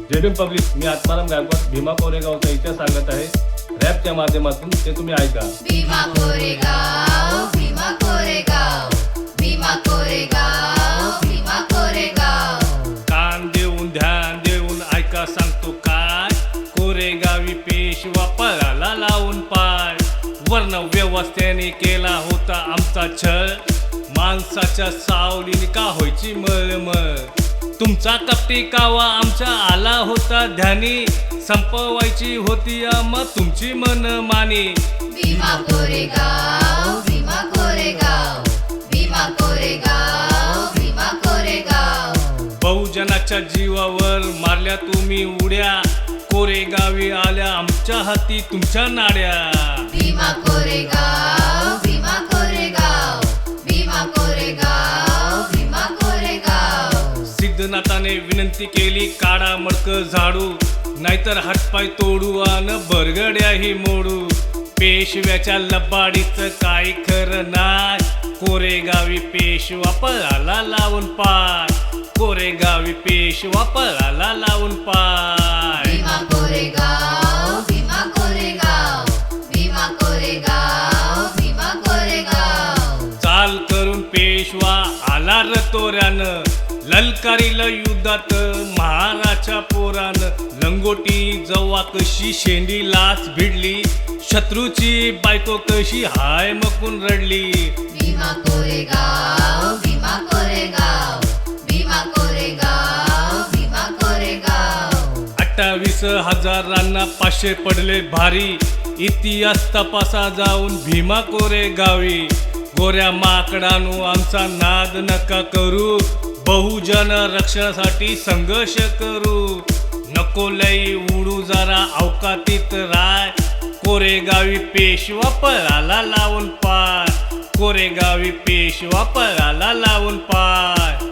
JBM public, मी आत्माराम गायकवाड भीमा कोरेगावचा इतिहास सांगत आहे रॅपच्या माध्यमातून, ते तुम्ही ऐका. भीमा कोरेगाव, भीमा कोरेगाव, भीमा कोरेगाव, भीमा कोरेगाव. कान देऊन ध्यान देऊन ऐका सांगतो काय, कोरेगावी पेशवा पळाला लावून पाय. वर्ण व्यवस्थेने केला होता आमचा छळ, माणसाच्या सावलीने का व्हायची मळमळ. तुमचा कपटी कावा आमच्या आला होता ध्यानी, संपवायची होती मग तुमची मन मानी. भीमा कोरेगाव, भीमा कोरेगाव, भीमा कोरेगाव, भीमा कोरेगाव. बहुजनाच्या जीवावर मारल्या तुम्ही उड्या, कोरेगावी आल्या आमच्या हाती तुमच्या नाड्या. भीमा कोरेगाव, भीमा कोरेगाव, भीमा कोरेगाव, भीमा कोरेगाव. सिद्धनाथाने विनंती केली काढा मडक झाडू, नाहीतर हातपाय तोडू आन बरगड्याही मोडू. पेशव्याच्या लबाडीचं काही खरं नाय, कोरेगावी पेशवा पळाला लावून पाय. कोरेगावी पेशवा पळाला लावून पाय. भीमा कोरेगाव, भीमा कोरेगाव, भीमा कोरेगाव, भीमा कोरेगाव. चाल करून पेशवा आला रतोऱ्यानं, ललकारीला युद्धात महाराच्या पोरानं. लंगोटी जवा कशी शेंडी लाच भिडली, शत्रूची बायको कशी हाय मकून रडली. भीमा कोरेगाव, भीमा कोरेगाव, भीमा कोरेगाव, भीमा कोरेगाव. 28,000 500 पडले भारी, इतिहास तपासा जाऊन भीमा कोरेगावी. गोऱ्या माकडानू आमचा नाद नका करू, बहुजन रक्षणासाठी संघर्ष करू. नको लई उडू जरा अवकातीत राय, कोरेगावी पेशवा पळाला लावून पाय. कोरेगावी पेशवा पळाला लावून पाय.